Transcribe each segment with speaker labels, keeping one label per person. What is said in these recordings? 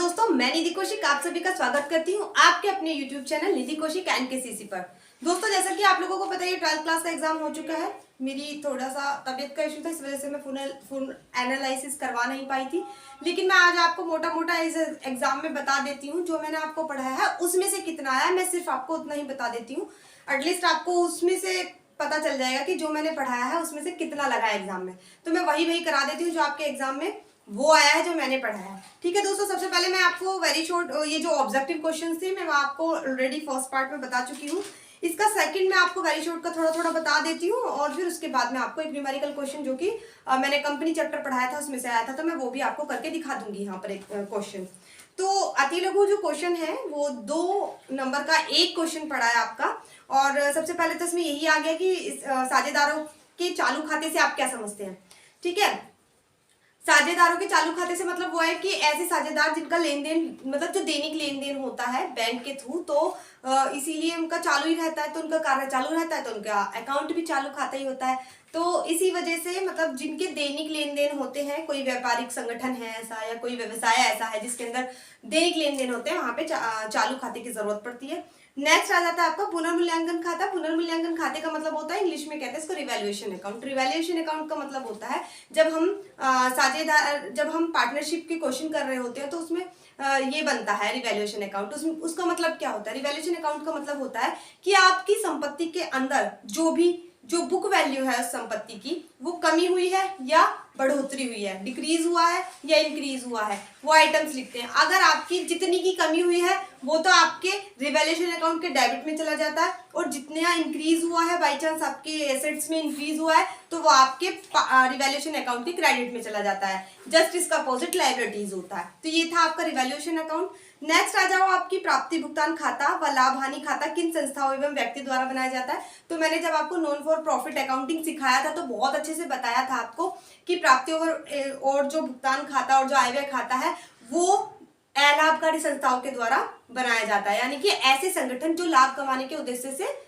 Speaker 1: दोस्तों, मैं निधि कौशिक आप सभी का स्वागत करती हूँ आपके अपने YouTube चैनल निधि कौशिक NKCC पर। दोस्तों, जैसा कि आप लोगों को पता है 12th क्लास का एग्जाम हो चुका है। मेरी थोड़ा सा तबीयत का इशू था, इस वजह से मैं फुल एनालिसिस करवा नहीं पाई थी, लेकिन मैं आज आपको मोटा मोटा इस एग्जाम में बता देती हूँ। जो मैंने आपको पढ़ाया है उसमें से कितना आया, मैं सिर्फ आपको उतना ही बता देती हूँ। एटलीस्ट आपको उसमें से पता चल जाएगा कि जो मैंने पढ़ाया है उसमें से कितना लगा है एग्जाम में। तो मैं वही करा देती हूँ जो आपके एग्जाम में वो आया है, जो मैंने पढ़ाया है। ठीक है दोस्तों, सबसे पहले मैं आपको वेरी शॉर्ट ये जो ऑब्जेक्टिव क्वेश्चंस थे मैं आपको ऑलरेडी फर्स्ट पार्ट में बता चुकी हूँ। इसका सेकंड मैं आपको वेरी शॉर्ट का थोड़ा थोड़ा बता देती हूँ, और फिर उसके बाद में आपको एक न्यूमेरिकल क्वेश्चन जो कि मैंने कंपनी चैप्टर पढ़ाया था उसमें से आया था, तो मैं वो भी आपको करके दिखा दूंगी यहाँ पर एक क्वेश्चन। तो अति लघु जो क्वेश्चन है वो 2 नंबर का एक क्वेश्चन पड़ा है आपका। और सबसे पहले तो इसमें यही आ गया कि साझेदारों के चालू खाते से आप क्या समझते हैं। ठीक है, साझेदारों के चालू खाते से मतलब वो है कि ऐसे साझेदार जिनका लेन देन मतलब जो दैनिक लेन देन होता है बैंक के थ्रू, तो इसीलिए उनका चालू ही रहता है, तो उनका कार्य चालू रहता है, तो उनका अकाउंट भी चालू खाता ही होता है। तो इसी वजह से मतलब जिनके दैनिक लेन देन होते हैं, कोई व्यापारिक संगठन है ऐसा या कोई व्यवसाय ऐसा है जिसके अंदर दैनिक लेन देन होते हैं, वहां पे चालू खाते की जरूरत पड़ती है। नेक्स्ट आ जाता है आपका पुनर्मूल्यांकन खाता। पुनर्मूल्यांकन खाते का मतलब होता है, इंग्लिश में कहते हैं इसको रिवैल्यूएशन अकाउंट। रिवैल्यूएशन अकाउंट का मतलब होता है जब हम पार्टनरशिप के क्वेश्चन कर रहे होते हैं तो उसमें ये बनता है रिवैल्यूएशन अकाउंट। उसका मतलब क्या होता है, रिवैल्यूएशन अकाउंट का मतलब होता है कि आपकी संपत्ति के अंदर जो बुक वैल्यू है उस संपत्ति की, वो कमी हुई है या बढ़ोतरी हुई है, डिक्रीज हुआ है या इंक्रीज हुआ है, वो आइटम्स लिखते हैं। अगर आपकी जितनी की कमी हुई है वो तो आपके रिवैल्यूएशन अकाउंट के डेबिट में चला जाता है, और जितना इंक्रीज हुआ है बाई चांस आपके एसेट्स में इंक्रीज हुआ है तो वो आपके रिवैल्यूएशन अकाउंट के क्रेडिट में चला जाता है। जस्ट इसका अपोजिट लायबिलिटीज होता है। तो ये था आपका रिवैल्यूएशन अकाउंट। नेक्स्ट आ जाओ आपकी प्राप्ति भुगतान खाता व लाभ हानि खाता किन संस्थाओं एवं व्यक्ति द्वारा बनाया जाता है। तो मैंने जब आपको नॉन फॉर प्रॉफिट अकाउंटिंग सिखाया था तो बहुत अच्छे से बताया था आपको कि प्राप्ति और जो भुगतान खाता और जो आय व्यय खाता है वो अलाभकारी संस्थाओं के द्वारा बनाया जाता है, यानी कि ऐसे संगठन जो लाभ कमाने के उद्देश्य से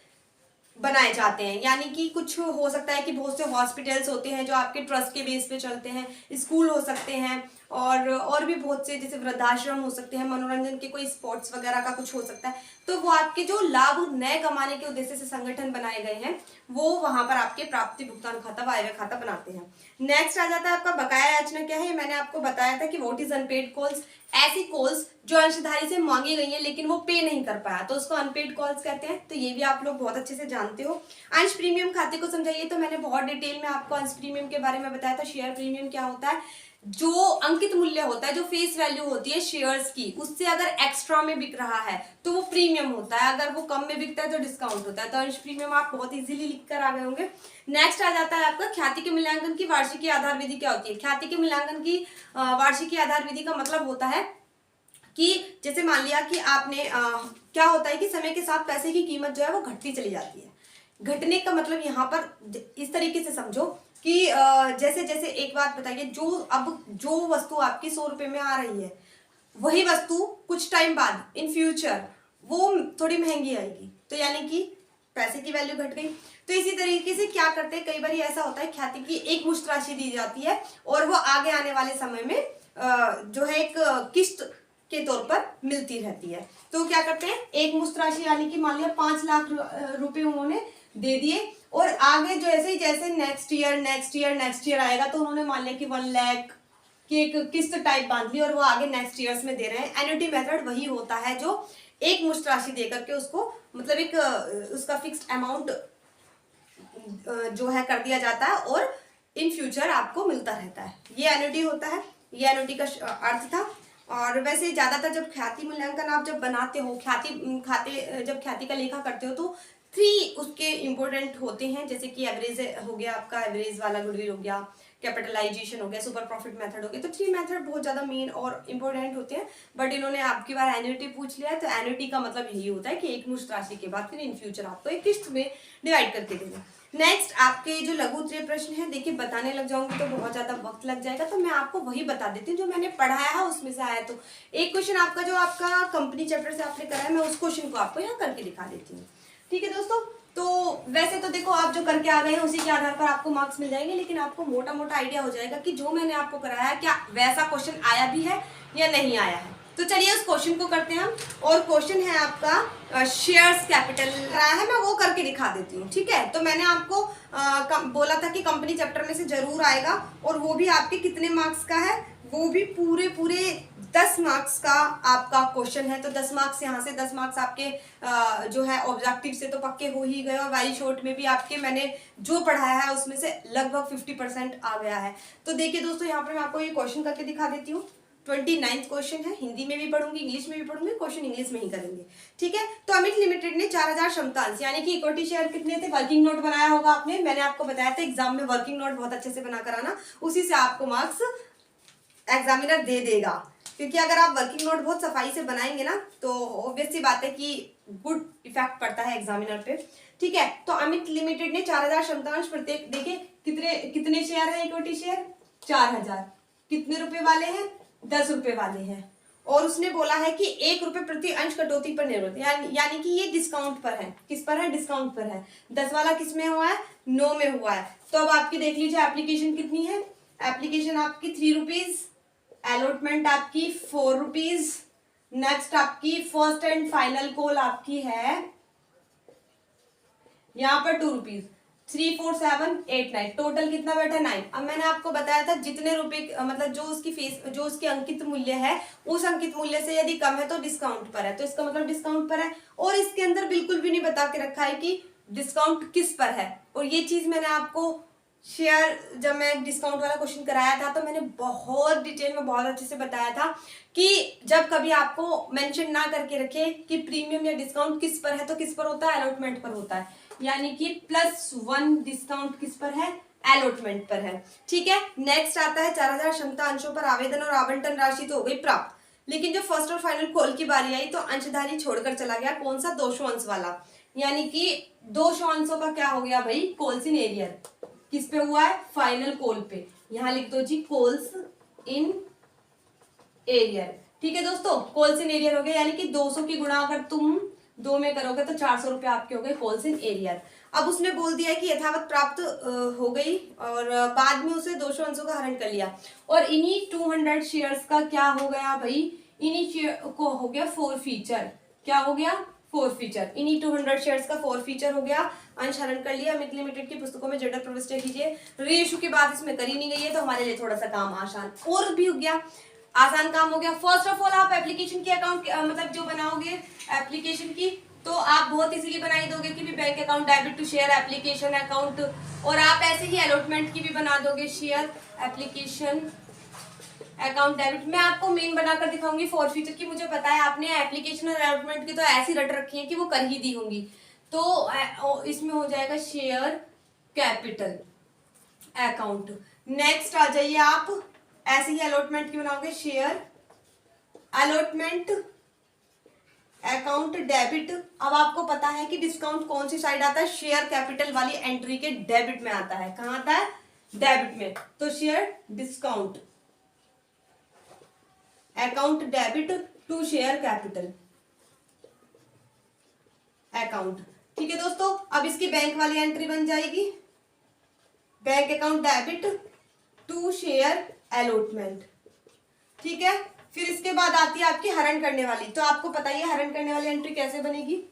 Speaker 1: बनाए जाते हैं। यानी कि कुछ हो सकता है कि बहुत से हॉस्पिटल्स होते हैं जो आपके ट्रस्ट के बेस पे चलते हैं, स्कूल हो सकते हैं, और भी बहुत से जैसे वृद्धाश्रम हो सकते हैं, मनोरंजन के कोई स्पोर्ट्स वगैरह का कुछ हो सकता है। तो वो आपके जो लाभ नए कमाने के उद्देश्य से संगठन बनाए गए हैं वो वहां पर आपके प्राप्ति भुगतान खाता व आय व्यय खाता बनाते हैं। नेक्स्ट आ जाता है आपका बकाया याचना क्या है। मैंने आपको बताया था कि व्हाट इज अनपेड कॉल्स। ऐसी कॉल्स जो अंशधारी से मांगी गई है लेकिन वो पे नहीं कर पाया तो उसको अनपेड कॉल्स कहते हैं। तो ये भी आप लोग बहुत अच्छे से जानते हो। अंश प्रीमियम खाते को समझाइए, तो मैंने बहुत डिटेल में आपको अंश प्रीमियम के बारे में बताया था। शेयर प्रीमियम क्या होता है, जो अंकित मूल्य होता है, जो फेस वैल्यू होती है शेयर्स की, उससे अगर एक्स्ट्रा में बिक रहा है तो वो प्रीमियम होता है, अगर वो कम में बिकता है तो डिस्काउंट होता है। तो अंश प्रीमियम आप बहुत इजीली लिख कर आ गए होंगे। नेक्स्ट आ जाता है आपका ख्याति के मूल्यांकन की वार्षिकी आधार विधि क्या होती है। ख्याति के मूल्यांकन की वार्षिकी आधार विधि का मतलब होता है कि जैसे मान लिया कि आपने क्या होता है कि समय के साथ पैसे की कीमत जो है वो घटती चली जाती है। घटने का मतलब यहाँ पर इस तरीके से समझो कि जैसे जैसे एक बात बताइए, जो वस्तु आपकी 100 रुपए में आ रही है वही वस्तु कुछ टाइम बाद इन फ्यूचर वो थोड़ी महंगी आएगी, तो यानी कि पैसे की वैल्यू घट गई। तो इसी तरीके से क्या करते हैं, कई बार ऐसा होता है ख्याति की एक मुश्त राशि दी जाती है और वो आगे आने वाले समय में जो है एक किस्त के तौर पर मिलती रहती है। तो क्या करते हैं, एक मुश्त राशि यानी कि मान लिया 5 लाख रुपए उन्होंने दे दिए, और आगे जैसे नेक्स्ट ईयर आएगा तो उन्होंने मान लिया कि 1 लाख की एक किस्त टाइप बांध ली और वो आगे नेक्स्ट ईयर्स में दे रहे हैं। एन्युटी मेथड वही होता है जो एक मुश्त राशि देकर के उसको मतलब एक उसका फिक्स्ड अमाउंट जो है कर दिया जाता है और इन फ्यूचर आपको मिलता रहता है। ये एन्युटी होता है, ये एन्युटी का अर्थ था। और वैसे ज्यादातर जब ख्याति मूल्यांकन आप जब बनाते हो, जब ख्याति का लेखा करते हो तो 3 उसके इम्पोर्टेंट होते हैं, जैसे कि एवरेज हो गया, आपका एवरेज वाला गुडविल हो गया, कैपिटलाइजेशन हो गया, सुपर प्रॉफिट मेथड हो गया। तो 3 मेथड बहुत ज्यादा मेन और इम्पोर्टेंट होते हैं। बट इन्होंने आपकी बार एन्युटी पूछ लिया है, तो एन्युटी का मतलब यही होता है कि एक मुश्त राशि के बाद फिर इन फ्यूचर आपको एक किस्त में डिवाइड करके देना। नेक्स्ट आपके जो लघु उत्तरीय प्रश्न है, देखिए बताने लग जाऊंगी तो बहुत ज्यादा वक्त लग जाएगा, तो मैं आपको वही बता देती हूँ जो मैंने पढ़ाया है उसमें से आया। तो एक क्वेश्चन आपका जो आपका कंपनी चैप्टर से आपने कराया, मैं उस क्वेश्चन को आपको यहाँ करके दिखा देती हूँ। ठीक है दोस्तों, तो वैसे तो देखो आप जो करके आ गए हैं उसी के आधार पर आपको मार्क्स मिल जाएंगे, लेकिन आपको मोटा मोटा आइडिया हो जाएगा कि जो मैंने आपको कराया क्या वैसा क्वेश्चन आया भी है या नहीं आया है। तो चलिए उस क्वेश्चन को करते हैं हम। और क्वेश्चन है आपका शेयर्स कैपिटल रहा है, मैं वो करके दिखा देती हूँ, ठीक है। तो मैंने आपको बोला था कि कंपनी चैप्टर में से जरूर आएगा, और वो भी आपके कितने मार्क्स का है, वो भी पूरे 10 मार्क्स का आपका क्वेश्चन है। तो 10 मार्क्स यहाँ से, 10 मार्क्स आपके जो है ऑब्जेक्टिव से तो पक्के हो ही गए, और वाई शॉर्ट में भी आपके मैंने जो पढ़ाया है उसमें से लगभग 50% आ गया है। तो देखिए दोस्तों, यहाँ पर मैं आपको ये क्वेश्चन करके दिखा देती हूँ। 29th क्वेश्चन है, हिंदी में भी पढ़ूंगी, इंग्लिश में भी पढ़ूंगी, क्वेश्चन इंग्लिश में ही करेंगे, ठीक है। तो अमित लिमिटेड ने 4000 क्षमतांश यानी कि इक्विटी शेयर कितने थे, वर्किंग नोट बनाया होगा आपने, मैंने आपको बताया था एग्जाम में वर्किंग नोट बहुत अच्छे से बना कर आना, उसी से आपको मार्क्स एग्जामिनर दे देगा। क्योंकि अगर आप वर्किंग नोट बहुत सफाई से बनाएंगे ना, तो ऑब्वियस सी बात है कि गुड इफेक्ट पड़ता है एग्जामिनर पे, ठीक है। तो अमित लिमिटेड ने 4000 क्षमतांश प्रत्येक, देखिए कितने शेयर है इक्विटी शेयर, 4000, कितने रुपए वाले हैं, 10 रुपए वाले हैं, और उसने बोला है कि 1 रुपए प्रति अंश कटौती पर निर्भर यानी कि ये डिस्काउंट पर है, किस पर है, डिस्काउंट पर है। 10 वाला किस में हुआ है, 9 में हुआ है। तो अब आपकी देख लीजिए एप्लीकेशन कितनी है, एप्लीकेशन आपकी 3 रुपीज, अलॉटमेंट आपकी 4 रुपीज, नेक्स्ट आपकी फर्स्ट एंड फाइनल कॉल आपकी है यहाँ पर 2 रुपीज, 3 4 7 8 9, टोटल कितना बैठा 9। अब मैंने आपको बताया था जितने रुपए मतलब जो उसकी फीस, जो उसकी अंकित मूल्य है, उस अंकित मूल्य से यदि कम है तो डिस्काउंट पर है, तो इसका मतलब डिस्काउंट पर है। और इसके अंदर बिल्कुल भी नहीं बता के रखा है कि डिस्काउंट किस पर है। और ये चीज मैंने आपको शेयर, जब मैं डिस्काउंट वाला क्वेश्चन कराया था तो मैंने बहुत डिटेल में बहुत अच्छे से बताया था कि जब कभी आपको मेंशन ना करके रखे कि प्रीमियम या डिस्काउंट किस पर है, तो किस पर होता है, अलॉटमेंट पर होता है। यानी कि +1 डिस्काउंट किस पर है, अलॉटमेंट पर है, ठीक है। नेक्स्ट आता है 4000 क्षमता अंशों पर आवेदन और आवंटन राशि तो हो गई प्राप्त, लेकिन जब फर्स्ट और फाइनल कॉल की बारी आई तो अंशधारी छोड़कर चला गया, कौन सा, 200 अंश वाला। यानी कि 200 अंशों का क्या हो गया भाई, कॉल्स इन एरियर, किस पे हुआ है, फाइनल कॉल पे। यहां लिख दो जी कॉल्स इन एरियर, ठीक है दोस्तों, कॉल्स इन एरियर हो गया। यानी कि 200 की गुणा अगर तुम 2 में करोगे तो 400 रुपए आपके हो गए कॉल्स इन एरियर। अब उसने बोल दिया कि यथावत प्राप्त हो गई, और बाद में उसे 200 अंशों का हरण कर लिया, और इन्हीं 200 शेयर्स का क्या हो गया भाई, इन्हीं शेयर को हो गया फोर फीचर, क्या हो गया, फोर फीचर, इन्हीं 200 शेयर्स का फोर फीचर हो गया, अंश हरण कर लिया। अमित लिमिटेड की पुस्तकों में जेंडर प्रविष्ट कीजिए, रीइश्यू की बात इसमें करी नहीं गई है, तो हमारे लिए थोड़ा सा काम आसान और भी हो गया, आसान काम हो गया। फर्स्ट ऑफ ऑल आप एप्लीकेशन की अकाउंट मतलब जो बनाओगे एप्लीकेशन की, तो आप बहुत इजीली बनाई दोगे कि भी bank account debit to share application account, और आप ऐसे ही अलॉटमेंट की भी बना दोगे, शेयर एप्लीकेशन अकाउंट डेबिट। मैं आपको मेन बनाकर दिखाऊंगी फोर फीचर की, मुझे पता है आपने एप्लीकेशन और अलॉटमेंट की तो ऐसी रट रखी है कि वो कर ही दी होंगी। तो इसमें हो जाएगा शेयर कैपिटल अकाउंट। नेक्स्ट आ जाइए आप, ऐसे ही अलॉटमेंट की बनाओगे, शेयर अलॉटमेंट अकाउंट डेबिट। अब आपको पता है कि डिस्काउंट कौन सी साइड आता है, शेयर कैपिटल वाली एंट्री के डेबिट में आता है, कहां आता है, डेबिट में। तो share discount account debit to share capital account, ठीक है दोस्तों। अब इसकी बैंक वाली एंट्री बन जाएगी, bank account debit to share allotment, ठीक है। फिर इसके बाद आती है आपकी हरण करने वाली, तो आपको पता ही है हरण करने वाली एंट्री कैसे बनेगी।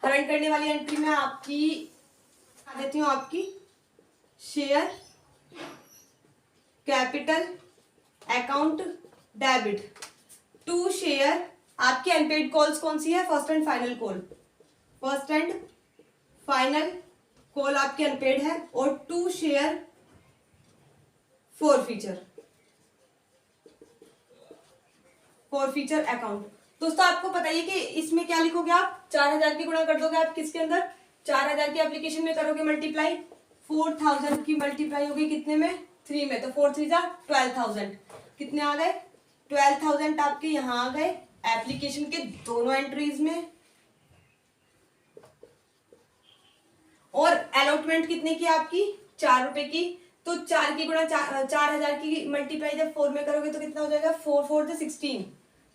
Speaker 1: हरण करने वाली एंट्री में आपकी देती हूं, आपकी share capital account debit to share, आपकी अनपेड कॉल्स कौन सी है, first and final call, first and final call आपकी अनपेड है, और to share forfeiture account. दोस्तों आपको पता है कि इसमें क्या लिखोगे आप, 4000 की गुणा कर दोगे आप किसके अंदर, 4000 की एप्लीकेशन में करोगे मल्टीप्लाई, 4000 की मल्टीप्लाई होगी कितने में, 3 में, तो 4 3 12,000, कितने आ गए, 12,000 आपके यहाँ आ गए एप्लीकेशन के दोनों एंट्रीज में। और अलॉटमेंट कितने की आपकी, 4 रुपए की, तो 4 की गुणा 4000 की मल्टीप्लाई जब 4 में करोगे तो कितना हो जाएगा, 4 4 16,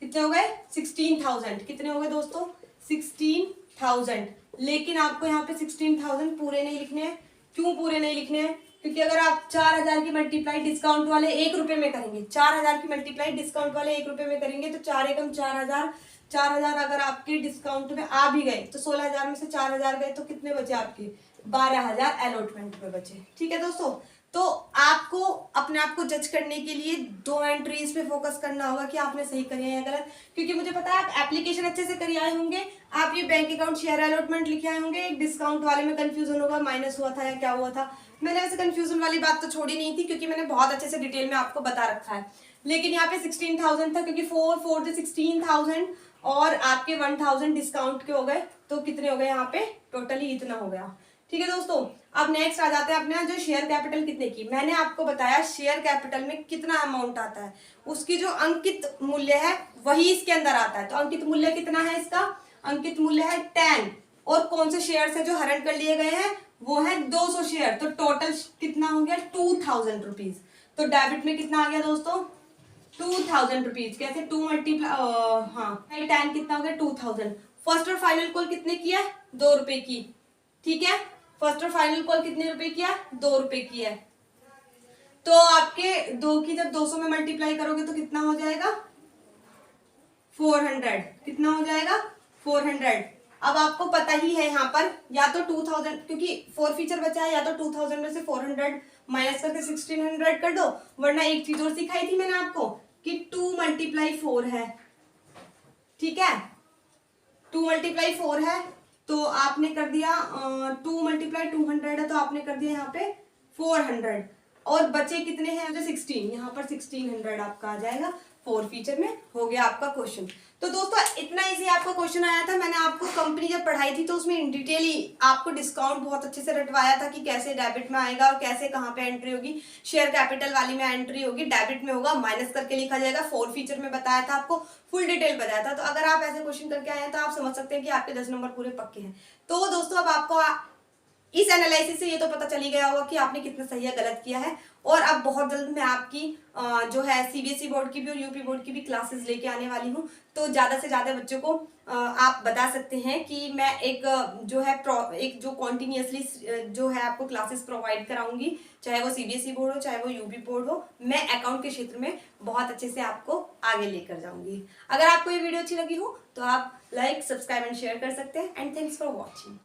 Speaker 1: कितने हो गए, 16,000, कितने हो गए दोस्तों, 16,000। लेकिन आपको यहाँ पे 16,000 पूरे नहीं लिखने हैं, क्यों पूरे नहीं लिखने हैं, क्योंकि अगर आप 4,000 की मल्टीप्लाई डिस्काउंट वाले 1 रुपए में करेंगे, 4,000 की मल्टीप्लाई डिस्काउंट वाले 1 रुपए में करेंगे तो 4 एकम 4,000, 4,000 अगर आपके डिस्काउंट में आ भी गए तो 16,000 में से 4,000 गए तो कितने बचे आपके, 12,000 अलॉटमेंट में बचे। ठीक है दोस्तों, तो आपको अपने आप को जज करने के लिए 2 एंट्रीज पे फोकस करना होगा कि आपने सही करी है या गलत, क्योंकि मुझे पता है आप एप्लीकेशन अच्छे से करी आए होंगे, आप ये बैंक अकाउंट शेयर अलॉटमेंट लिखे आए होंगे, एक डिस्काउंट वाले में कंफ्यूजन होगा, माइनस हुआ था या क्या हुआ था। मैंने वैसे कंफ्यूजन वाली बात तो छोड़ी नहीं थी क्योंकि मैंने बहुत अच्छे से डिटेल में आपको बता रखा है, लेकिन यहाँ पे 16,000 था क्योंकि 4 से 16,000 और आपके 1,000 डिस्काउंट के हो गए, तो कितने हो गए यहाँ पे, टोटली इतना हो गया। ठीक है दोस्तों, अब नेक्स्ट आ जाते हैं अपने जो शेयर कैपिटल कितने की, मैंने आपको बताया शेयर कैपिटल में कितना अमाउंट आता है, उसकी जो अंकित मूल्य है वही इसके अंदर आता है। तो अंकित मूल्य कितना है इसका, अंकित मूल्य है 10, और कौन से शेयर है जो हरण कर लिए गए हैं, वो है 200 शेयर, तो टोटल कितना हो गया 2,000 रुपीज। तो डेबिट में कितना आ गया दोस्तों 2,000 रुपीज, कैसे 2 मल्टीप्लाई, हाँ 10 कितना हो गया 2,000। फर्स्ट और फाइनल कॉल कितने की है, 2 रुपए की। ठीक है, फर्स्ट और फाइनल कॉल कितने रुपए की है, 2 रुपए की है। तो आपके 2 की जब 200 में मल्टीप्लाई करोगे तो कितना हो जाएगा 400, कितना हो जाएगा 400। अब आपको पता ही है यहाँ पर या तो 2,000, क्योंकि 4 फीचर बचा है, या तो 2,000 में से 400 माइनस करके 1,600 कर दो, वरना एक चीज और सिखाई थी मैंने आपको कि 2 मल्टीप्लाई 4 है। ठीक है, 2 मल्टीप्लाई 4 है तो आपने कर दिया 2 मल्टीप्लाई 200 है तो आपने कर दिया यहाँ पे 400, और बचे कितने हैं जो 16, यहाँ पर 1,600 आपका आ जाएगा। 4 फीचर में हो गया आपका क्वेश्चन। तो दोस्तों इतना इजी आपका क्वेश्चन आया था, मैंने आपको कंपनी जब पढ़ाई थी तो उसमें इन डिटेल ही आपको डिस्काउंट बहुत अच्छे से रटवाया था कि कैसे डेबिट में आएगा और कैसे कहाँ पे एंट्री होगी। शेयर कैपिटल वाली में एंट्री होगी, डेबिट में होगा, माइनस करके लिखा जाएगा। 4 फीचर में बताया था आपको, फुल डिटेल बताया था। तो अगर आप ऐसे क्वेश्चन करके आए हैं तो आप समझ सकते हैं कि आपके 10 नंबर पूरे पक्के हैं। तो दोस्तों अब आपको इस एनालिसिस से ये तो पता चली गया होगा कि आपने कितना सही या गलत किया है, और अब बहुत जल्द मैं आपकी जो है सीबीएसई बोर्ड की भी और यूपी बोर्ड की भी क्लासेस लेके आने वाली हूँ। तो ज़्यादा से ज़्यादा बच्चों को आप बता सकते हैं कि मैं एक जो है एक जो कॉन्टिन्यूसली जो है आपको क्लासेस प्रोवाइड कराऊंगी, चाहे वो सीबीएसई बोर्ड हो चाहे वो यूपी बोर्ड हो, मैं अकाउंट के क्षेत्र में बहुत अच्छे से आपको आगे लेकर जाऊंगी। अगर आपको ये वीडियो अच्छी लगी हो तो आप लाइक, सब्सक्राइब एंड शेयर कर सकते हैं। And thanks for watching.